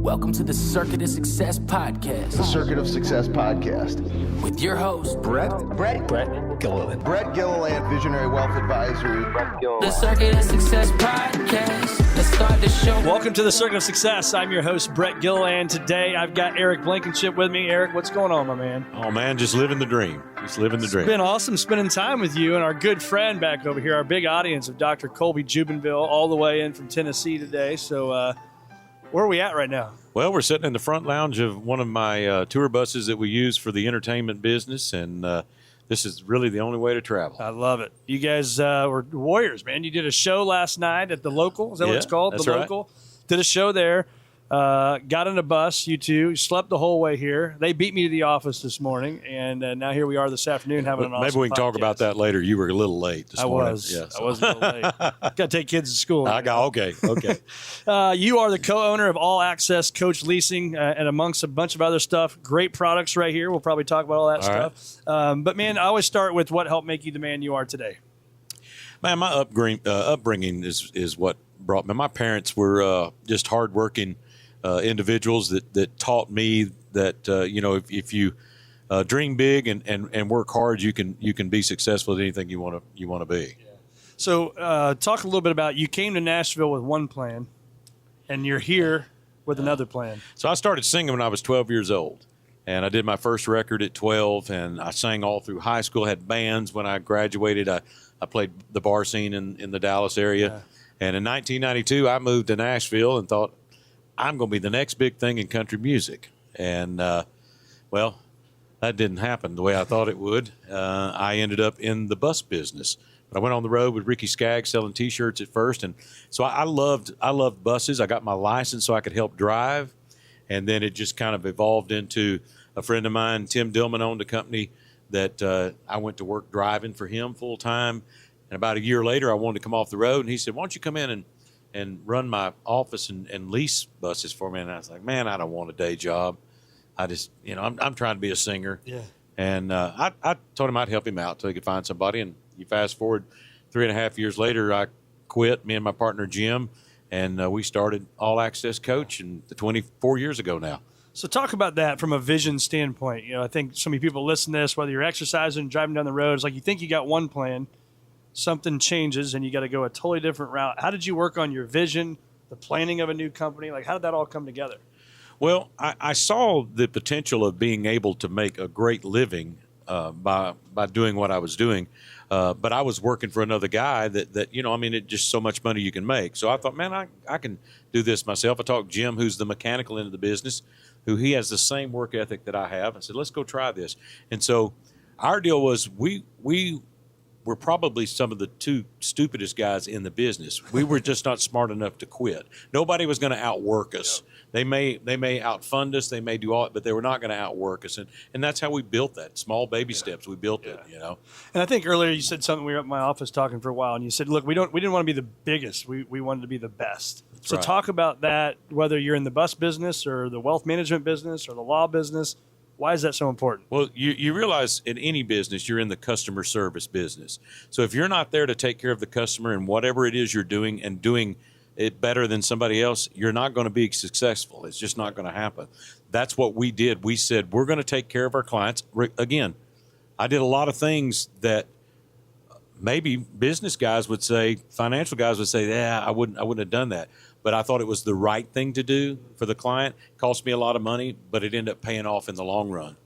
Welcome to the Circuit of Success Podcast. The Circuit of Success Podcast. With your host, Brett Gilliland. Brett Gilliland, Visionary Wealth Advisory. The Circuit of Success Podcast. Let's start the show. Welcome to the Circuit of Success. I'm your host, Brett Gilliland. Today, I've got Eric Blankenship with me. Eric, what's going on, my man? Oh, man, just living the dream. Just living the dream. It's been awesome spending time with you and our good friend back over here, our big audience of Dr. Colby Jubinville, all the way in from Tennessee today. So, where are we at right now? Well, we're sitting in the front lounge of one of my tour buses that we use for the entertainment business, and this is really the only way to travel. I love it. You guys were warriors, man. You did a show last night at the local. Is that what it's called? That's the right. Local. Did a show there. Got in a bus, you two. Slept the whole way here. They beat me to the office this morning, and now here we are this afternoon having an awesome Maybe we can talk podcast. about that later. You were a little late this morning. I was a little late. Got to take kids to school. Okay. You are the co-owner of All Access Coach Leasing, and amongst a bunch of other stuff. Great products right here. We'll probably talk about all that stuff. Right. But, man, I always start with what helped make you the man you are today. Man, my upbringing is what brought me. My parents were just hardworking individuals that taught me that if you dream big and work hard, you can be successful at anything you want to be. Yeah. So talk a little bit about, you came to Nashville with one plan, and you're here with another plan. So I started singing when I was 12 years old, and I did my first record at 12, and I sang all through high school, had bands. When I graduated, I played the bar scene in the Dallas area. Yeah. And in 1992, I moved to Nashville and thought, I'm going to be the next big thing in country music. And, well, that didn't happen the way I thought it would. I ended up in the bus business. But I went on the road with Ricky Skaggs selling T-shirts at first. And so I loved buses. I got my license so I could help drive. And then it just kind of evolved into a friend of mine, Tim Dillman, owned a company that I went to work driving for him full time. And about a year later, I wanted to come off the road. And he said, why don't you come in and run my office and lease buses for me? And I was like, man, I don't want a day job. I just, I'm trying to be a singer. Yeah. And I told him I'd help him out till he could find somebody. And you fast forward 3.5 years later, I quit, me and my partner Jim, and we started All Access Coach 24 years ago now. So talk about that from a vision standpoint. I think so many people listen to this, whether you're exercising, driving down the road, it's like you think you got one plan, something changes, and you got to go a totally different route. How did you work on your vision, the planning of a new company? Like, how did that all come together? Well, I saw the potential of being able to make a great living by doing what I was doing. But I was working for another guy that it's just so much money you can make. So I thought, man, I can do this myself. I talked to Jim, who's the mechanical end of the business, who he has the same work ethic that I have. I said, let's go try this. And so our deal was we were probably some of the two stupidest guys in the business. We were just not smart enough to quit. Nobody was going to outwork us. They may outfund us. They may do all it, but they were not going to outwork us. And that's how we built that. Small baby steps. We built it, And I think earlier you said something, we were at my office talking for a while, and you said, look, we didn't want to be the biggest. We wanted to be the best. That's so right. Talk about that, whether you're in the bus business or the wealth management business or the law business. Why is that so important? Well, you realize in any business, you're in the customer service business. So if you're not there to take care of the customer and whatever it is you're doing and doing it better than somebody else, you're not going to be successful. It's just not going to happen. That's what we did. We said, we're going to take care of our clients. Again, I did a lot of things that maybe business guys would say, financial guys would say, yeah, I wouldn't have done that. But I thought it was the right thing to do for the client. It cost me a lot of money, but it ended up paying off in the long run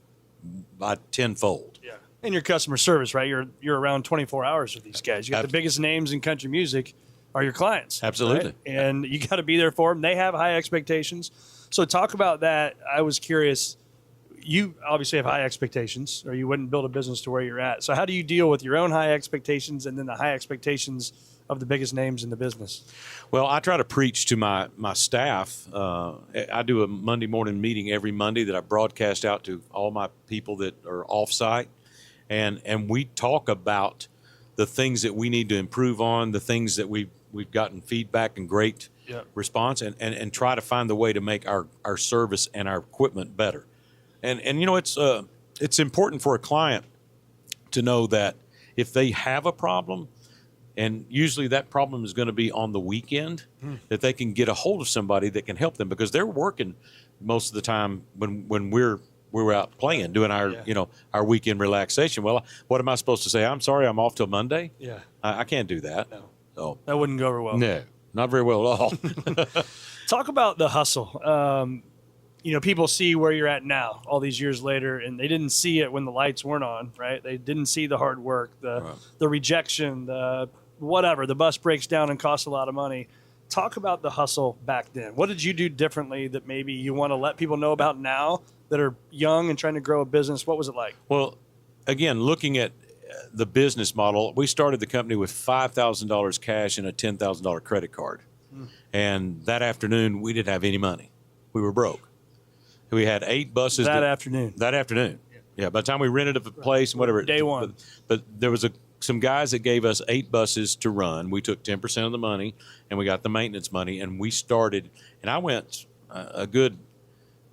by tenfold. Yeah. And your customer service, right? You're around 24 hours with these guys. You got the biggest names in country music are your clients. Absolutely. Right? And you got to be there for them. They have high expectations. So talk about that. I was curious. You obviously have high expectations, or you wouldn't build a business to where you're at. So how do you deal with your own high expectations and then the high expectations of the biggest names in the business? Well, I try to preach to my staff. I do a Monday morning meeting every Monday that I broadcast out to all my people that are off-site. And we talk about the things that we need to improve on, the things that we've gotten feedback and great response, and try to find the way to make our service and our equipment better. And it's important for a client to know that if they have a problem, And usually that problem is going to be on the weekend that they can get a hold of somebody that can help them because they're working most of the time when we're out playing, doing our, our weekend relaxation. Well, what am I supposed to say? I'm sorry, I'm off till Monday. Yeah. I can't do that. No. So That wouldn't go over well. no, not very well at all. Talk about the hustle. People see where you're at now, all these years later, and they didn't see it when the lights weren't on, right? They didn't see the hard work, the rejection, the whatever. The bus breaks down and costs a lot of money. Talk about the hustle back then. What did you do differently that maybe you want to let people know about now that are young and trying to grow a business? What was it like? Well, again, looking at the business model, we started the company with $5,000 cash and a $10,000 credit card. And that afternoon, we didn't have any money. We were broke. We had 8 buses. That afternoon. Yeah, by the time we rented a place and whatever. Day one. But there was some guys that gave us 8 buses to run. We took 10% of the money, and we got the maintenance money, and we started. And I went a good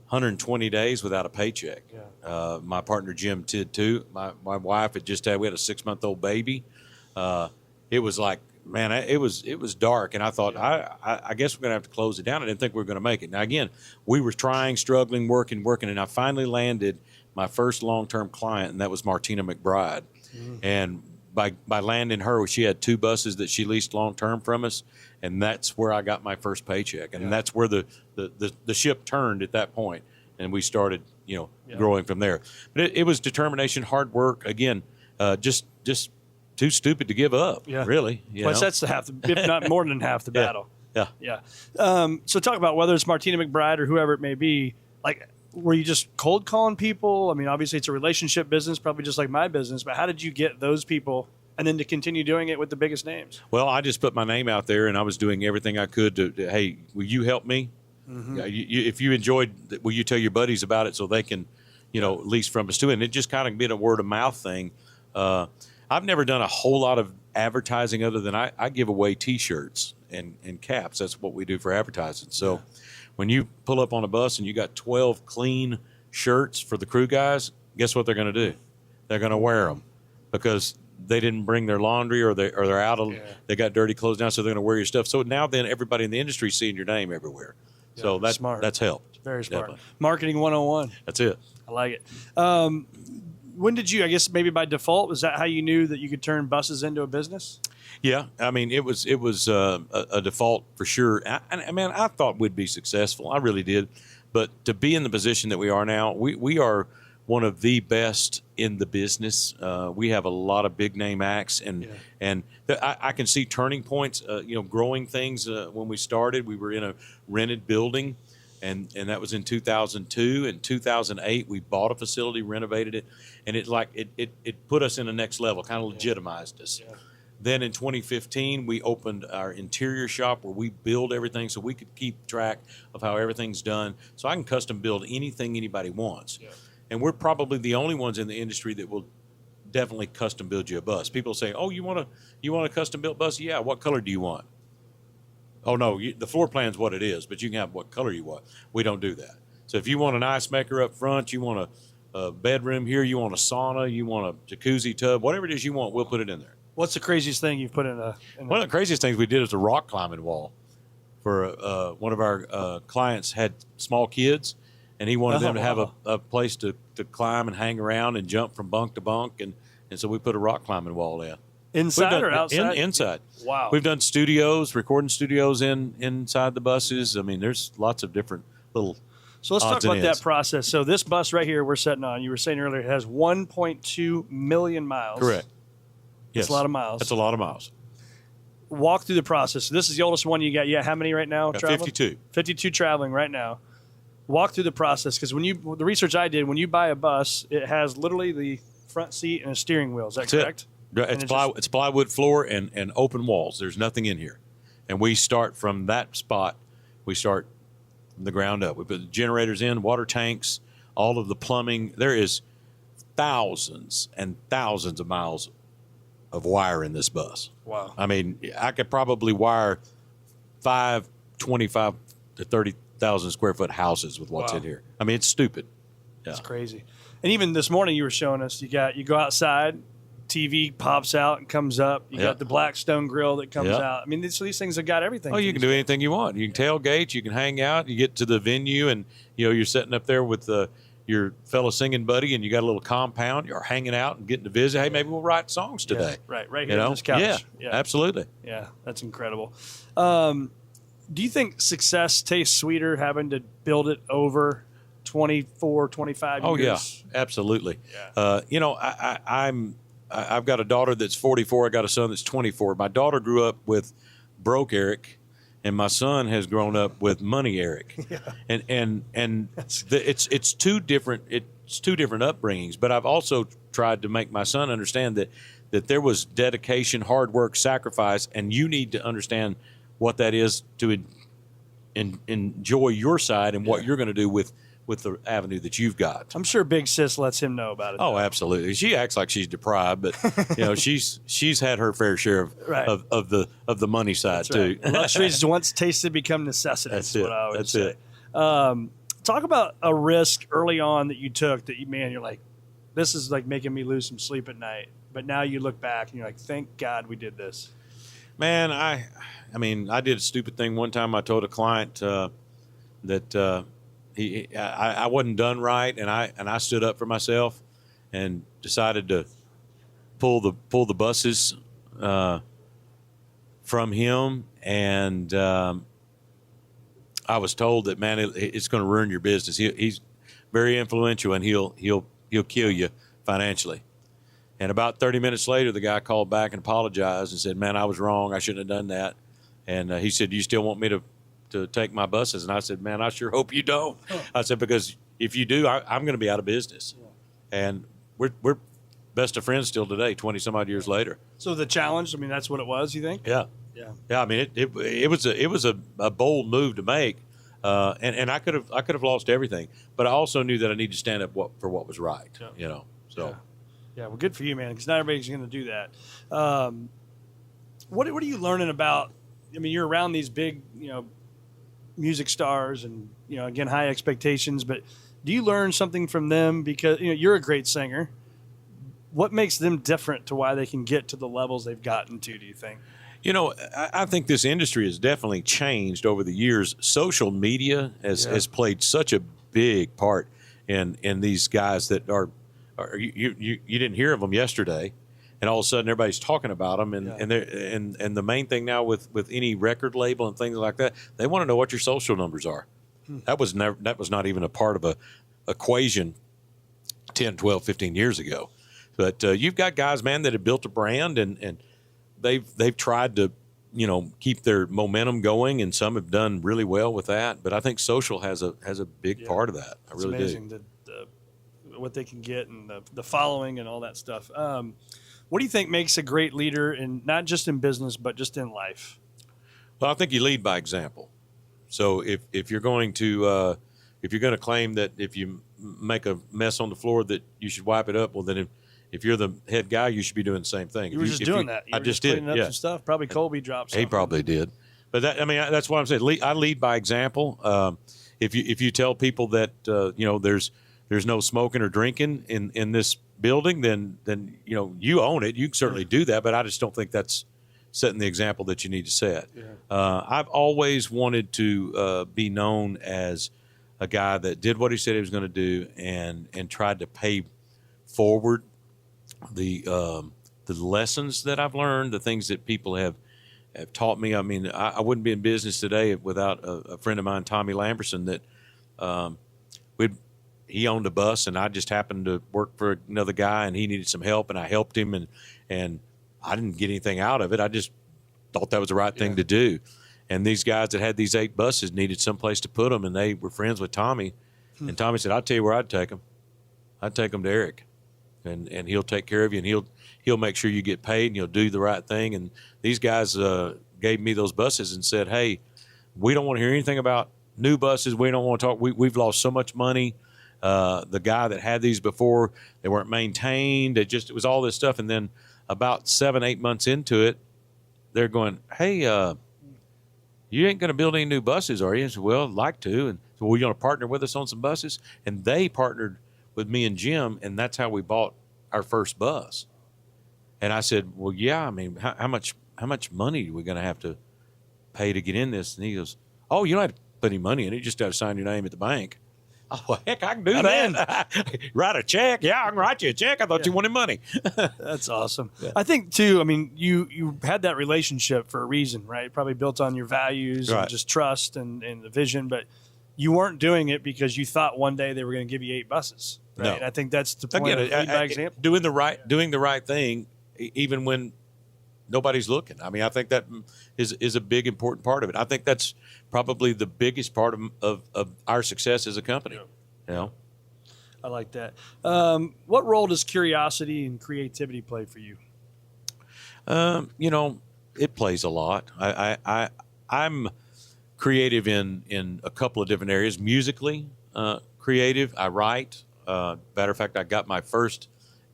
120 days without a paycheck. Yeah. My partner Jim did too. My wife we had a 6-month-old baby. It was like, man, it was dark, and I thought, I guess we're going to have to close it down. I didn't think we were going to make it. Now, again, we were trying, struggling, working, and I finally landed my first long-term client, and that was Martina McBride. And by landing her, she had 2 buses that she leased long-term from us, and that's where I got my first paycheck. And that's where the ship turned at that point, and we started, growing from there. But it was determination, hard work, again, just too stupid to give up, really. Well, that's if not more than half the battle. Yeah. So talk about whether it's Martina McBride or whoever it may be, like, were you just cold calling people? I mean, obviously it's a relationship business, probably just like my business, but how did you get those people and then to continue doing it with the biggest names? Well, I just put my name out there, and I was doing everything I could to hey, will you help me? If you enjoyed, will you tell your buddies about it so they can, lease from us too? And it just kind of been a word of mouth thing. I've never done a whole lot of advertising other than I give away T-shirts and caps. That's what we do for advertising. So when you pull up on a bus and you got 12 clean shirts for the crew guys, guess what they're going to do? They're going to wear them because they didn't bring their laundry or they're out of they got dirty clothes now, so they're going to wear your stuff. So now then everybody in the industry is seeing your name everywhere. So that's smart. That's helped. Very smart. Definitely. Marketing 101. That's it. I like it. When did you, I guess maybe by default, was that how you knew that you could turn buses into a business? Yeah, I mean, it was a default for sure. I thought we'd be successful. I really did. But to be in the position that we are now, we are one of the best in the business. We have a lot of big name acts, and I can see turning points, growing things. When we started, we were in a rented building, and that was in 2002. In 2008, we bought a facility, renovated it, and it put us in the next level, kind of legitimized us. Yeah. Then in 2015, we opened our interior shop where we build everything so we could keep track of how everything's done. So I can custom build anything anybody wants. Yeah. And we're probably the only ones in the industry that will definitely custom build you a bus. People say, "Oh, you want a custom built bus? Yeah. What color do you want?" "Oh no, the floor plan's what it is, but you can have what color you want." We don't do that. So if you want an ice maker up front, you want a bedroom here, you want a sauna, you want a jacuzzi tub, whatever it is you want, we'll put it in there. What's the craziest thing you've put in One of the craziest things we did is a rock climbing wall. For one of our clients had small kids, and he wanted them to have a place to climb and hang around and jump from bunk to bunk, and so we put a rock climbing wall in. Inside or outside? Inside. Wow. We've done recording studios inside the buses. I mean, there's lots of different little. So let's talk about that process. So this bus right here we're sitting on, you were saying earlier, it has 1.2 million miles. Correct. Yes. That's a lot of miles. That's a lot of miles. Walk through the process. So this is the oldest one you got. Yeah, how many right now traveling? 52. 52 traveling right now. Walk through the process, because the research I did, when you buy a bus, it has literally the front seat and a steering wheel. Is that correct? It's plywood floor and open walls. There's nothing in here. And we start from that spot. We start from the ground up. We put the generators in, water tanks, all of the plumbing. There is thousands and thousands of miles of wire in this bus. Wow. I mean, I could probably wire 25 to 30,000 square foot houses with what's in here. I mean, it's stupid. Yeah. It's crazy. And even this morning you were showing us, you go outside, TV pops out and comes up. You got the Blackstone grill that comes out. I mean, these things have got everything. Oh, you can do anything you want. You can tailgate. You can hang out. You get to the venue, and you're sitting up there with your fellow singing buddy, and you got a little compound. You're hanging out and getting to visit. Hey, maybe we'll write songs today. Right here on this couch. Yeah, absolutely. Yeah, that's incredible. Do you think success tastes sweeter having to build it over 24, 25 years? Oh, yeah, absolutely. Yeah. I've got a daughter that's 44. I got a son that's 24. My daughter grew up with broke Eric, and my son has grown up with money Eric. Yeah. And it's two different upbringings. But I've also tried to make my son understand that there was dedication, hard work, sacrifice, and you need to understand what that is to enjoy your side and what you're going to do with the avenue that you've got. I'm sure Big Sis lets him know about it. Oh, absolutely. She acts like she's deprived, but she's had her fair share of the money side too. Luxuries once tasted become necessities. That's what I always say. It. Talk about a risk early on that you took that you're like, this is like making me lose some sleep at night. But now you look back and you're like, thank God we did this. Man, I did a stupid thing one time. I told a client that I wasn't done right, and I stood up for myself and decided to pull the buses from him, and I was told that, man, it's going to ruin your business. He's very influential, and he'll kill you financially. And about 30 minutes later, the guy called back and apologized and said, man, I was wrong. I shouldn't have done that. And he said, you still want me to take my buses? And I said, man, I sure hope you don't. I said, because if you do, I'm going to be out of business. And we're best of friends still today, 20 some odd years later. So the challenge, that's what it was, you think? Yeah. I mean, it was a bold move to make. And I could have lost everything, but I also knew that I needed to stand up for what was right, so. Yeah, well, good for you, man, because not everybody's going to do that. What are you learning about? You're around these big, music stars and, again, high expectations, but do you learn something from them? Because, you're a great singer. What makes them different to why they can get to the levels they've gotten to, do you think? I think this industry has definitely changed over the years. Social media has played such a big part in these guys that are you didn't hear of them yesterday, and all of a sudden everybody's talking about them. And the main thing now with any record label and things like that, they want to know what your social numbers are. That was not even a part of a equation 10, 12, 15 years ago. But you've got guys, man, that have built a brand and they've tried to, keep their momentum going, and some have done really well with that. But I think social has a big part of that. I really do. It's amazing what they can get and the following and all that stuff. What do you think makes a great leader, in not just in business but just in life? Well, I think you lead by example. So if you're going to claim that if you make a mess on the floor that you should wipe it up, well then if you're the head guy, you should be doing the same thing. You were just doing that. I just did. Up some stuff. Probably Colby dropped something. He probably did. But that's what I'm saying. I lead by example. If you tell people that there's no smoking or drinking in this building, then you own it. You can certainly do that, but I just don't think that's setting the example that you need to set. Yeah. I've always wanted to be known as a guy that did what he said he was going to do and tried to pay forward the lessons that I've learned, the things that people have taught me. I wouldn't be in business today without a friend of mine, Tommy Lamberson, that he owned a bus, and I just happened to work for another guy, and he needed some help, and I helped him, and I didn't get anything out of it. I just thought that was the right thing to do. And these guys that had these 8 buses needed someplace to put them, and they were friends with Tommy. And Tommy said, "I'll tell you where I'd take them. I'd take them to Eric, and he'll take care of you, and he'll make sure you get paid, and he'll do the right thing." And these guys gave me those buses and said, "Hey, we don't want to hear anything about new buses. We don't want to talk. We've lost so much money. The guy that had these before, they weren't maintained. It was all this stuff." And then about 7-8 months into it, they're going, "Hey, you ain't going to build any new buses, are you?" I said, "Well, I'd like to." And so, "Well, you going to partner with us on some buses?" And they partnered with me and Jim, and that's how we bought our first bus. And I said, well, yeah, I mean, how much money are we going to have to pay to get in this? And he goes, oh, you don't have to put any money in it. You just got to sign your name at the bank. Oh, well, heck, I can do that. Write a check. Yeah, I can write you a check. I thought you wanted money. That's awesome. Yeah. I think, too, I mean, you had that relationship for a reason, right? Probably built on your values and just trust and the vision, but you weren't doing it because you thought one day they were going to give you 8 buses. Right? No. And I think that's the point of lead by example. Doing the right thing, even when nobody's looking. I mean, I think that is a big, important part of it. I think that's probably the biggest part of our success as a company. Yeah. You know? I like that. What role does curiosity and creativity play for you? You know, it plays a lot. I'm creative in a couple of different areas. Musically, creative. I write. Matter of fact, I got my first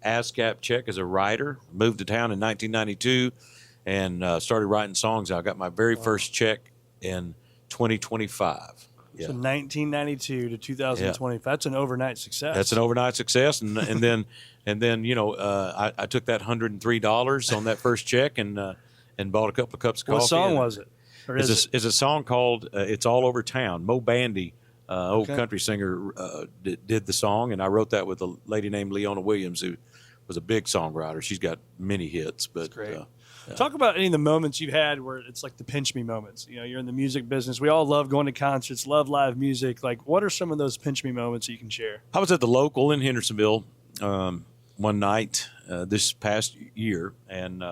ASCAP check as a writer. Moved to town in 1992 and started writing songs. I got my very first check in 2025. Yeah. So 1992 to 2025. Yeah. That's an overnight success. That's an overnight success, and then you know I took that $103 on that first check and bought a couple of cups of coffee. What song was it? It's a song called "It's All Over Town." Mo Bandy, old country singer, did the song, and I wrote that with a lady named Leona Williams, who was a big songwriter. She's got many hits. But that's great. Talk about any of the moments you've had where it's like the pinch me moments. You know, you're in the music business. We all love going to concerts, love live music. Like, what are some of those pinch me moments that you can share? I was at the local in Hendersonville one night this past year, and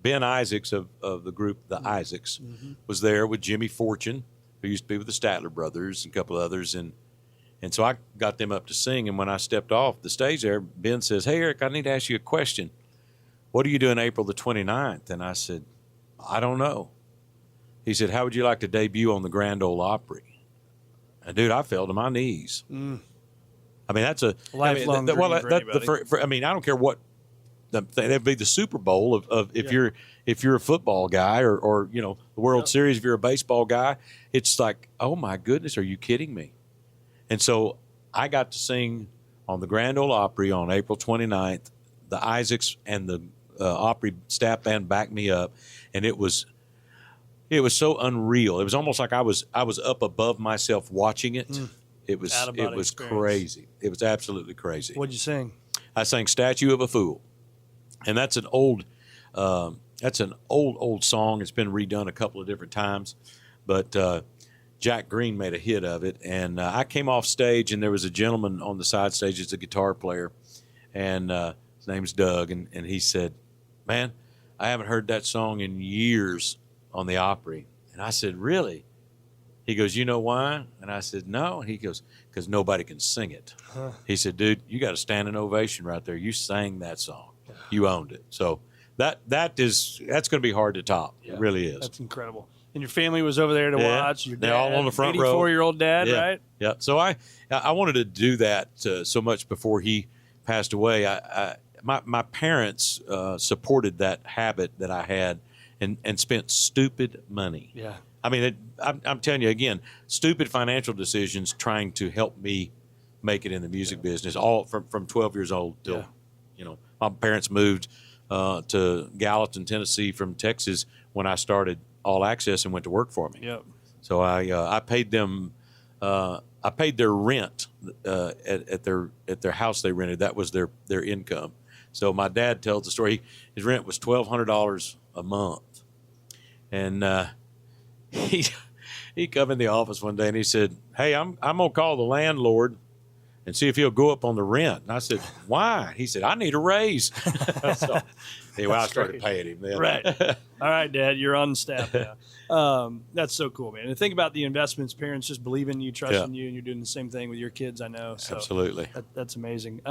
Ben Isaacs of the group The Isaacs was there with Jimmy Fortune, who used to be with the Statler Brothers and a couple of others. And so I got them up to sing, and when I stepped off the stage there, Ben says, "Hey, Eric, I need to ask you a question. What are you doing April the 29th? And I said, "I don't know." He said, "How would you like to debut on the Grand Ole Opry?" And, dude, I fell to my knees. I mean, that's a lifelong dream for anybody. I mean, I don't care what that'd be the Super Bowl of if you're a football guy or you know, the World Series if you're a baseball guy. It's like, oh my goodness, are you kidding me? And so I got to sing on the Grand Ole Opry on April 29th. The Isaacs and the Opry staff band backed me up, and it was so unreal. It was almost like I was up above myself watching it. It was crazy. It was absolutely crazy. What'd you sing? I sang "Statue of a Fool," and that's an old song. It's been redone a couple of different times, but Jack Green made a hit of it. And I came off stage, and there was a gentleman on the side stage. It's a guitar player, and his name's Doug, and he said, "Man, I haven't heard that song in years on the Opry." And I said, "Really?" He goes, "You know why?" And I said, "No." And he goes, "Because nobody can sing it." He said, "Dude, you got a standing ovation right there. You sang that song. You owned it." So that's going to be hard to top. Yeah, it really is. That's incredible. And your family was over there to watch. Your dad, they're all on the front row. 84-year-old dad, right? Yeah. So I wanted to do that so much before he passed away. My parents supported that habit that I had and spent stupid money. Yeah. I mean, I'm telling you again, stupid financial decisions trying to help me make it in the music business, all from 12 years old till, you know, my parents moved to Gallatin, Tennessee from Texas when I started All Access and went to work for me. Yep. So I paid them. I paid their rent at their house they rented. That was their income. So my dad tells the story. His rent was $1,200 a month, and he come in the office one day and he said, "Hey, I'm gonna call the landlord and see if he'll go up on the rent." And I said, "Why?" He said, "I need a raise." So anyway, I started paying him then. Right. All right, Dad, you're on staff now. That's so cool, man. And think about the investments. Parents just believe in you, trust in you, and you're doing the same thing with your kids, I know. So absolutely. That's amazing.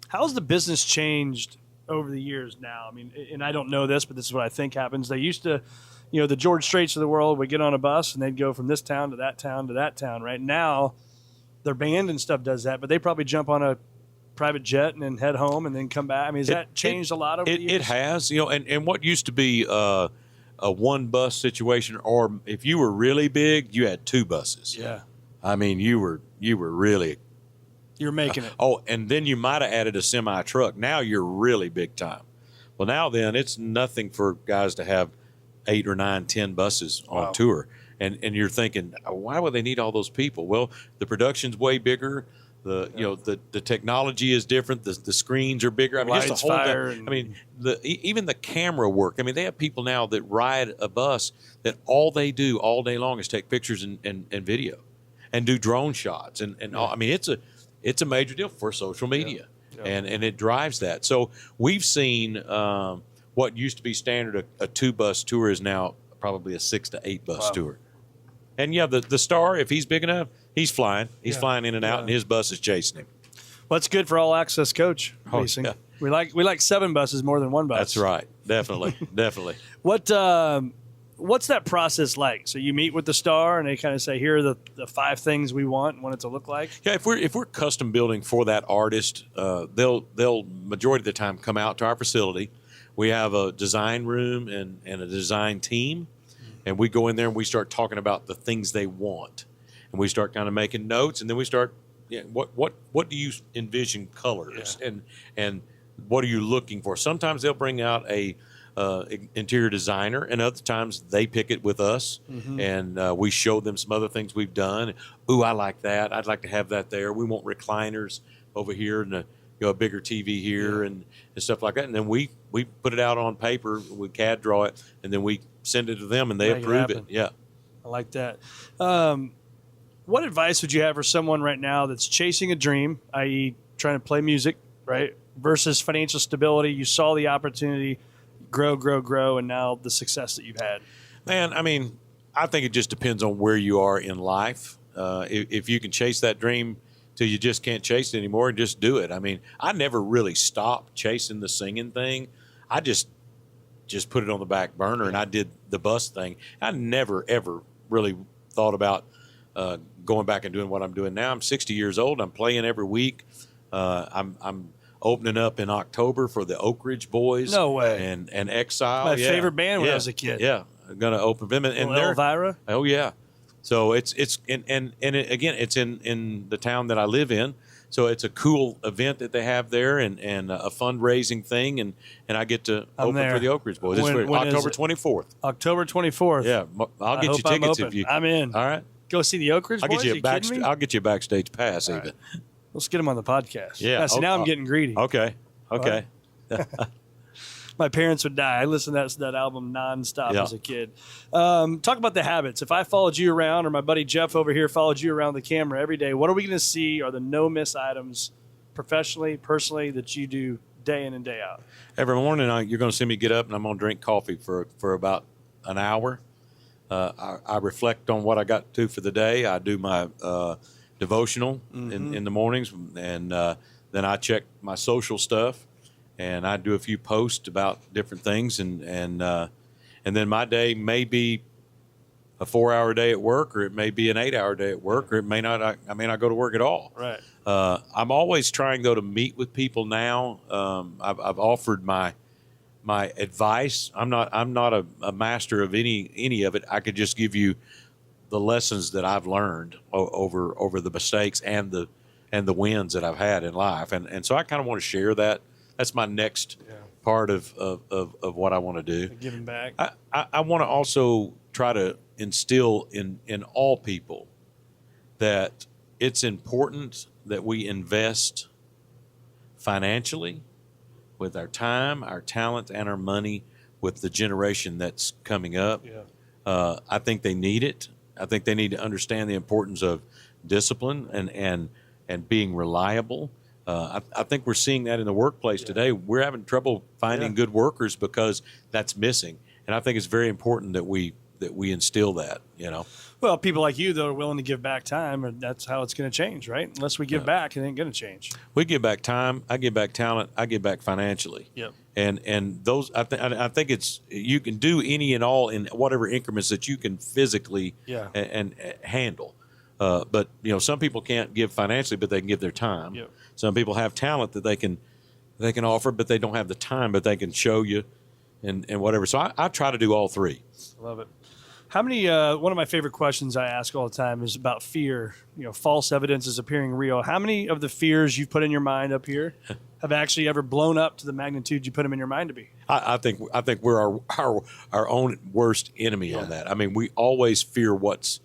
How's the business changed over the years now? I mean, and I don't know this, but this is what I think happens. They used to, you know, the George Straits of the world would get on a bus and they'd go from this town to that town to that town. Right now, their band and stuff does that, but they probably jump on a private jet and then head home and then come back. I mean, has that changed a lot over the years? It has, you know, and what used to be a one bus situation, or if you were really big, you had 2 buses. Yeah. I mean, you were really. You're making it. And then you might have added a semi truck. Now you're really big time. Well, now then, it's nothing for guys to have 8 or 9, 10 buses on tour. And you're thinking, why would they need all those people? Well, the production's way bigger. The technology is different. The screens are bigger. I mean, just the whole even the camera work. I mean, they have people now that ride a bus that all they do all day long is take pictures and video and do drone shots. I mean, it's a major deal for social media. Yeah. And it drives that. So we've seen what used to be standard, a 2-bus tour is now probably a 6 to 8 bus tour. And the star, if he's big enough, he's flying. He's flying in and out, and his bus is chasing him. Well, that's good for all access coach racing. Yeah. We like 7 buses more than 1 bus. That's right. Definitely. Definitely. What's that process like? So you meet with the star and they kind of say, here are the 5 things we want it to look like? Yeah, if we're custom building for that artist, they'll majority of the time come out to our facility. We have a design room and a design team, and we go in there and we start talking about the things they want. And we start kind of making notes, and then we start, what do you envision colors and what are you looking for? Sometimes they'll bring out a interior designer, and other times they pick it with us, and we show them some other things we've done. Ooh, I like that. I'd like to have that there. We want recliners over here and a bigger TV here and stuff like that. And then we put it out on paper, we CAD draw it, and then we send it to them, and they approve it. Yeah, I like that. What advice would you have for someone right now that's chasing a dream, i.e. trying to play music, right, versus financial stability? You saw the opportunity grow, and now the success that you've had. Man, I mean, I think it just depends on where you are in life. If you can chase that dream till you just can't chase it anymore, just do it. I mean, I never really stopped chasing the singing thing. I just put it on the back burner, and I did the bus thing. I never, ever really thought about going back and doing what I'm doing now. I'm 60 years old. I'm playing every week. I'm opening up in October for the Oak Ridge Boys. No way. And Exile. My favorite band when I was a kid. Yeah, I'm gonna open them, and they're Elvira. Oh yeah. So it's again, it's in the town that I live in. So it's a cool event that they have there, and a fundraising thing, and I get to open for the Oak Ridge Boys. It's October 24th. October 24th. Yeah, I'll get you tickets if you. I'm in. All right. Go see the Oak Ridge Boys? I'll get you a backstage pass even. Right. Let's get them on the podcast. Yeah. See, now I'm getting greedy. Okay. My parents would die. I listened to that album nonstop as a kid. Talk about the habits. If I followed you around, or my buddy Jeff over here followed you around the camera every day, what are we going to see are the no-miss items professionally, personally, that you do day in and day out? Every morning you're going to see me get up, and I'm going to drink coffee for about an hour. I reflect on what I got to for the day. I do my devotional in the mornings, and then I check my social stuff, and I do a few posts about different things, and then my day may be a 4-hour day at work, or it may be an 8-hour day at work, or it may not. I may not go to work at all. Right. I'm always trying though to meet with people now. I've offered my advice. I'm not a master of any of it. I could just give you the lessons that I've learned over the mistakes and the wins that I've had in life, and so I kind of want to share that. That's my next part of what I want to do. Giving back. I want to also try to instill in all people that it's important that we invest financially with our time, our talent, and our money with the generation that's coming up. Yeah. I think they need it. I think they need to understand the importance of discipline and being reliable. I think we're seeing that in the workplace today. We're having trouble finding good workers because that's missing. And I think it's very important that we instill that, Well, people like you, though, are willing to give back time, and that's how it's going to change, right? Unless we give back, it ain't going to change. We give back time. I give back talent. I give back financially. Yep. And those, I think it's, you can do any and all in whatever increments that you can physically and handle. But some people can't give financially, but they can give their time. Yep. Some people have talent that they can offer, but they don't have the time, but they can show you and whatever. So I try to do all three. I love it. How many, one of my favorite questions I ask all the time is about fear. False evidence is appearing real. How many of the fears you've put in your mind up here have actually ever blown up to the magnitude you put them in your mind to be. I think we're our own worst enemy on that. I mean, we always fear what's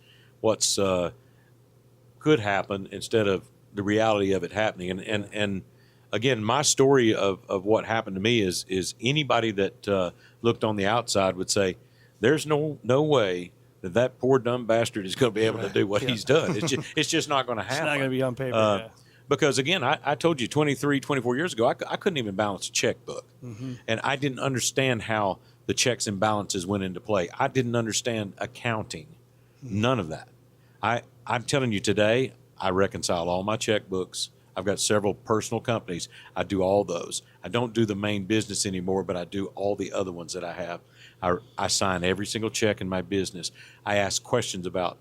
could happen instead of the reality of it happening. And again, my story of what happened to me is anybody that looked on the outside would say, there's no way that poor dumb bastard is going to be able to do what he's done. It's just not going to happen. It's not going to be on paper. Because, again, I told you 23, 24 years ago, I couldn't even balance a checkbook. And I didn't understand how the checks and balances went into play. I didn't understand accounting. None of that. I'm telling you today, I reconcile all my checkbooks. I've got several personal companies. I do all those. I don't do the main business anymore, but I do all the other ones that I have. I sign every single check in my business. I ask questions about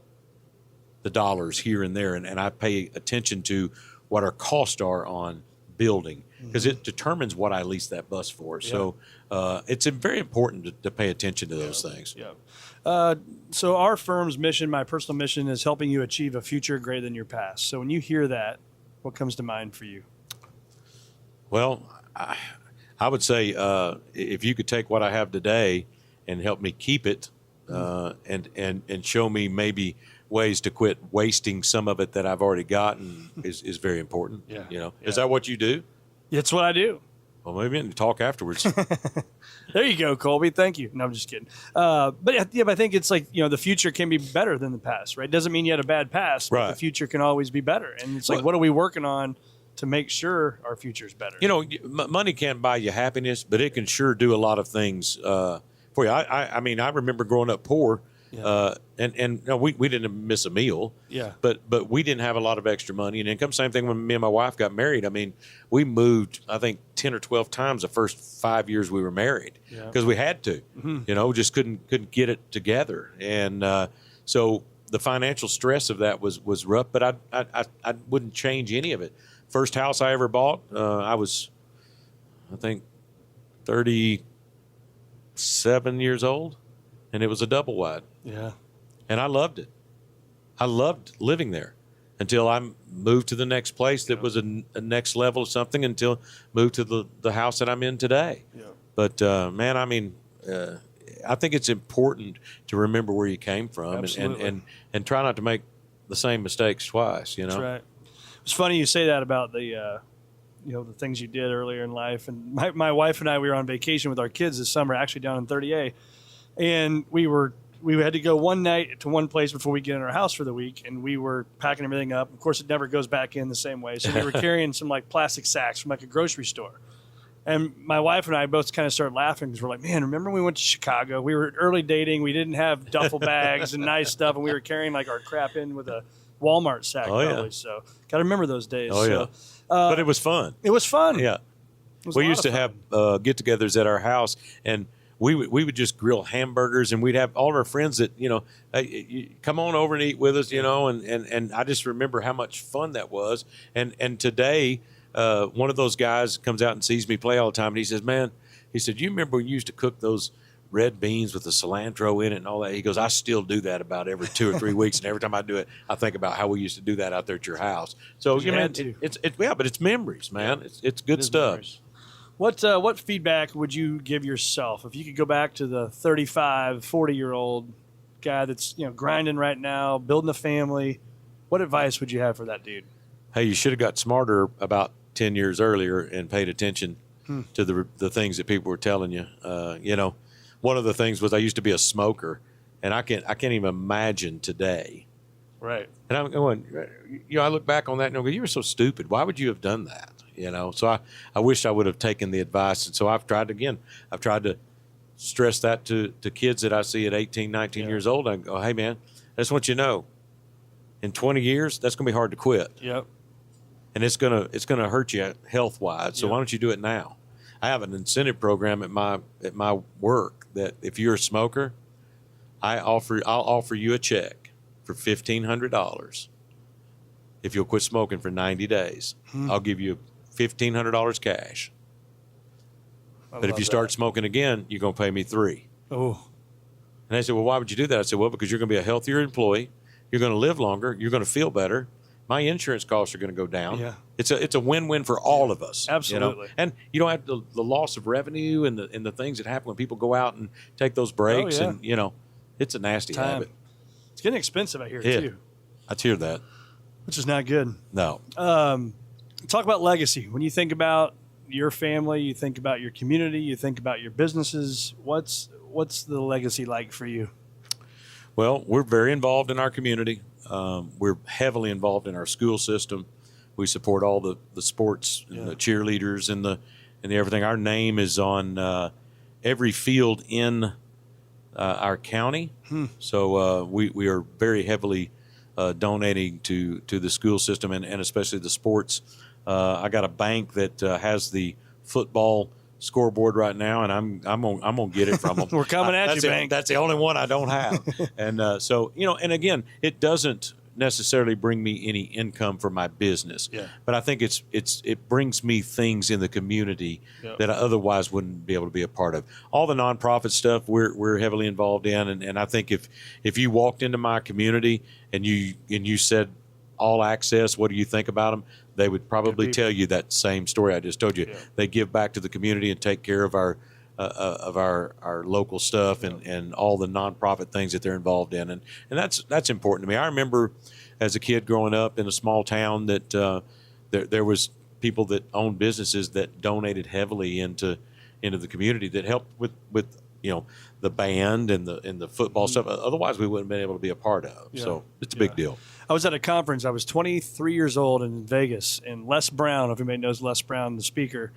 the dollars here and there, and I pay attention to what our costs are on building, because it determines what I lease that bus for. So it's very important to pay attention to those things. So our firm's mission, my personal mission, is helping you achieve a future greater than your past. So when you hear that, what comes to mind for you? Well, I would say if you could take what I have today and help me keep it, and show me maybe ways to quit wasting some of it that I've already gotten is very important. Is that what you do? It's what I do. Well, maybe we can talk afterwards. There you go, Colby. Thank you. No, I'm just kidding. But I think it's like, the future can be better than the past, right? Doesn't mean you had a bad past, but the future can always be better. And it's like, what are we working on to make sure our future is better? Money can't buy you happiness, but it can sure do a lot of things for you. I mean, I remember growing up poor. And we didn't miss a meal. But we didn't have a lot of extra money and income. Same thing when me and my wife got married. I mean, we moved, I think, 10 or 12 times the first 5 years we were married because we had to. Just couldn't get it together. And so the financial stress of that was rough. But I wouldn't change any of it. First house I ever bought, I was, I think, 37 years old. And it was a double wide. And I loved it. I loved living there until I moved to the next place that was a next level of something, until moved to the house that I'm in today. But, man, I mean, I think it's important to remember where you came from and try not to make the same mistakes twice, That's right. It's funny you say that about the things you did earlier in life. And my wife and I, we were on vacation with our kids this summer, actually down in 30A. And we had to go one night to one place before we get in our house for the week, and we were packing everything up. Of course, it never goes back in the same way. So we were carrying some plastic sacks from a grocery store. And my wife and I both kind of started laughing because we're like, man, remember when we went to Chicago? We were early dating. We didn't have duffel bags and nice stuff, and we were carrying our crap in with a Walmart sack. So got to remember those days. But it was fun. It was fun. We used to have get-togethers at our house, and we would just grill hamburgers, and we'd have all of our friends that, hey, come on over and eat with us, and I just remember how much fun that was. And today, one of those guys comes out and sees me play all the time, and he says, man, you remember when you used to cook those red beans with the cilantro in it and all that? He goes, I still do that about every 2 or 3 weeks, and every time I do it, I think about how we used to do that out there at your house. So, but it's memories, man. It's good stuff. Memories. What feedback would you give yourself if you could go back to the 35, 40-year-old guy that's grinding right now, building a family? What advice would you have for that dude? Hey, you should have got smarter about 10 years earlier and paid attention to the things that people were telling you. One of the things was I used to be a smoker, and I can't even imagine today. Right. And I'm going, I look back on that and I go, you were so stupid. Why would you have done that? So I wish I would have taken the advice. And so I've tried to stress that to kids that I see at 18, 19 years old. I go, hey, man, I just want you to know, in 20 years, that's going to be hard to quit. And it's going to hurt you health-wise. So why don't you do it now? I have an incentive program at my work that if you're a smoker, I'll offer you a check for $1,500 if you'll quit smoking for 90 days. I'll give you $1,500 cash. But if you start smoking again, you're going to pay me $3,000. Oh. And they said, well, why would you do that? I said, well, because you're going to be a healthier employee. You're going to live longer. You're going to feel better. my insurance costs are going to go down. Yeah. It's a win-win for all of us. Absolutely. And you don't have the loss of revenue and the things that happen when people go out and take those breaks. Oh, yeah. And it's a nasty Time. habit. It's getting expensive out here Yeah. too, I hear that. which is not good. No. Talk about legacy. When you think about your family, you think about your community, you think about your businesses. What's the legacy like for you? Well, we're very involved in our community. We're heavily involved in our school system. We support all the sports and the cheerleaders and the everything. Our name is on every field in our county. So we are very heavily donating to the school system and especially the sports. I got a bank that has the football scoreboard right now, and I'm gonna get it from them. We're coming at you, bank. That's the only one I don't have. And so and again, it doesn't necessarily bring me any income for my business. Yeah. But I think it brings me things in the community that I otherwise wouldn't be able to be a part of. All the nonprofit stuff we're heavily involved in, and I think if you walked into my community and you said All Access, what do you think about them? They would probably tell you that same story I just told you. Yeah. They give back to the community and take care of our local stuff and all the nonprofit things that they're involved in, and that's important to me. I remember as a kid growing up in a small town that there was people that owned businesses that donated heavily into the community that helped with the band and the football stuff. Otherwise, we wouldn't have been able to be a part of. Yeah. So it's a big deal. I was at a conference. I was 23 years old in Vegas, and Les Brown, if anybody knows Les Brown, the speaker,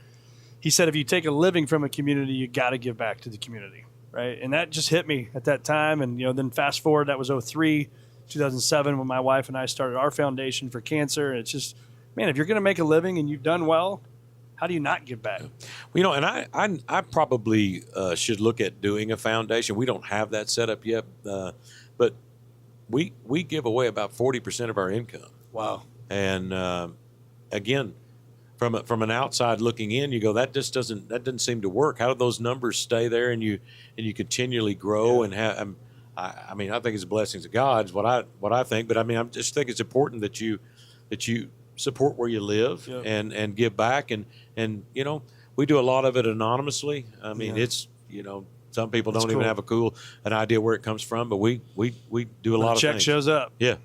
he said, if you take a living from a community, you got to give back to the community, right? And that just hit me at that time. And, then fast forward, that was 2007, when my wife and I started our foundation for cancer. And it's just, man, if you're going to make a living and you've done well, how do you not give back? Well, and I probably should look at doing a foundation. We don't have that set up yet, but we give away about 40% of our income. Wow. And again, from an outside looking in, you go, that doesn't seem to work. How do those numbers stay there and you continually grow and have? I mean, I think it's blessings of God is what I think. But I mean, I just think it's important that you support where you live and give back and we do a lot of it anonymously. I mean, it's some people don't even have an idea where it comes from, but we do a lot of things. Check shows up. Yeah,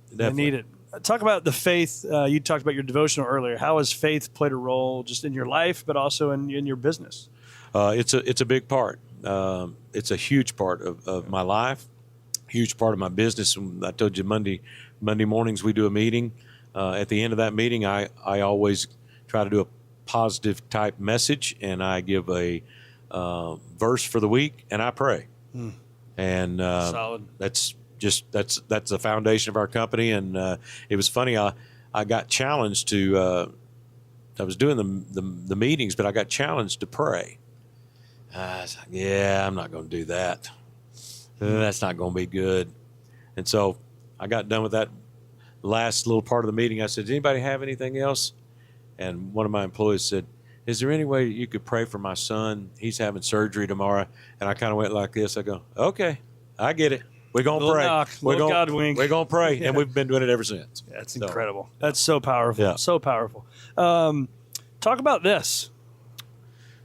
definitely. They need it. Talk about the faith. You talked about your devotional earlier. How has faith played a role just in your life, but also in your business? It's a big part. It's a huge part of my life, huge part of my business. I told you Monday mornings we do a meeting. At the end of that meeting, I always try to do a positive type message, and I give a verse for the week, and I pray. And solid. That's the foundation of our company. And it was funny. I got challenged to. I was doing the meetings, but I got challenged to pray. I was like, I'm not going to do that. That's not going to be good. And so I got done with that last little part of the meeting. I said, does anybody have anything else? And one of my employees said, is there any way you could pray for my son? He's having surgery tomorrow. And I kind of went like this. I go, okay, I get it. We're going to pray. We're going to pray. And we've been doing it ever since. That's incredible. That's so powerful. Yeah. So powerful. Talk about this.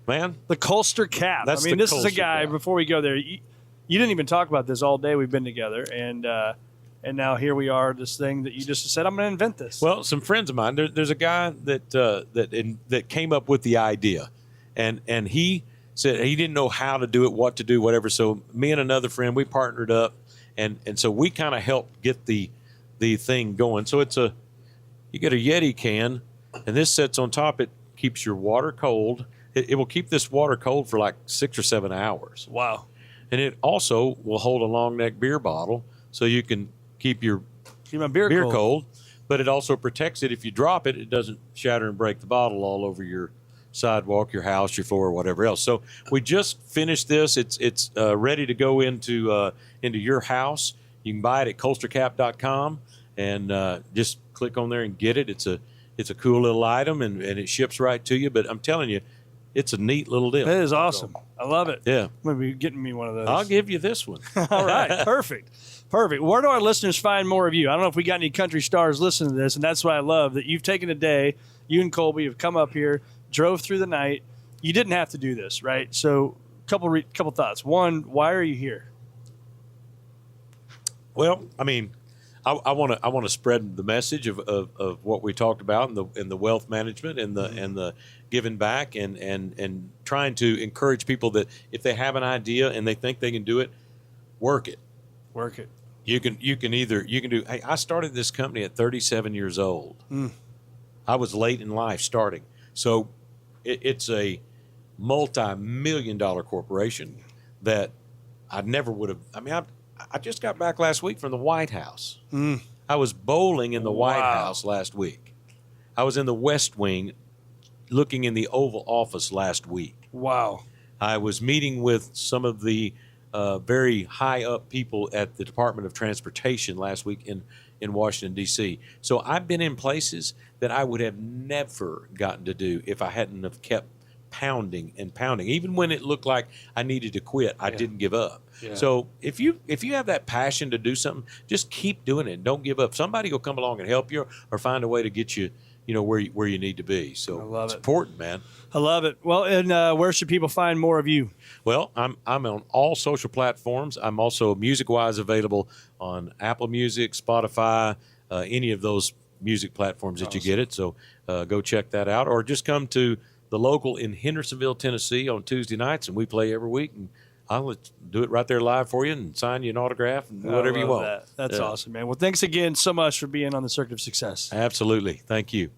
Man. The Colster cap. That's this is a guy, before we go there, you didn't even talk about this all day we've been together. And now here we are, this thing that you just said, I'm going to invent this. Well, some friends of mine, there's a guy that came up with the idea. And he said he didn't know how to do it, what to do, whatever. So me and another friend, we partnered up. And so we kind of helped get the thing going. So you get a Yeti can, and this sits on top. It keeps your water cold. It will keep this water cold for like 6 or 7 hours. Wow. And it also will hold a long neck beer bottle, so you can keep your beer cold. But it also protects it. If you drop it, it doesn't shatter and break the bottle all over your sidewalk, your house, your floor, or whatever else. So we just finished this. It's ready to go into your house. You can buy it at colstercap.com and just click on there and get it. It's a cool little item and it ships right to you. But I'm telling you, it's a neat little deal. That is awesome. I love it. Yeah. I'm going to be getting me one of those. I'll give you this one. All right. Perfect. Where do our listeners find more of you? I don't know if we got any country stars listening to this, and that's why I love that you've taken a day, you and Colby have come up here, drove through the night. You didn't have to do this, right? So couple thoughts. One, why are you here? Well, I mean, I want to spread the message of what we talked about in the wealth management and the giving back and trying to encourage people that if they have an idea and they think they can do it, work it. You can do. Hey, I started this company at 37 years old. I was late in life starting, so it's a multi-million-dollar corporation that I never would have. I mean, I just got back last week from the White House. I was bowling in the White House last week. I was in the West Wing looking in the Oval Office last week. Wow. I was meeting with some of the very high-up people at the Department of Transportation last week in Washington, D.C. So I've been in places that I would have never gotten to do if I hadn't have kept pounding and pounding. Even when it looked like I needed to quit, I didn't give up. Yeah. So if you have that passion to do something, just keep doing it. Don't give up. Somebody will come along and help you or find a way to get you, where you need to be. So it's important, man. I love it. Well, and where should people find more of you? Well, I'm on all social platforms. I'm also music-wise available on Apple Music, Spotify, any of those music platforms that you get it. So go check that out, or just come to the local in Hendersonville, Tennessee on Tuesday nights, and we play every week. And I'll do it right there live for you and sign you an autograph and whatever you want. That's awesome, man. Well, thanks again so much for being on the Circuit of Success. Absolutely. Thank you.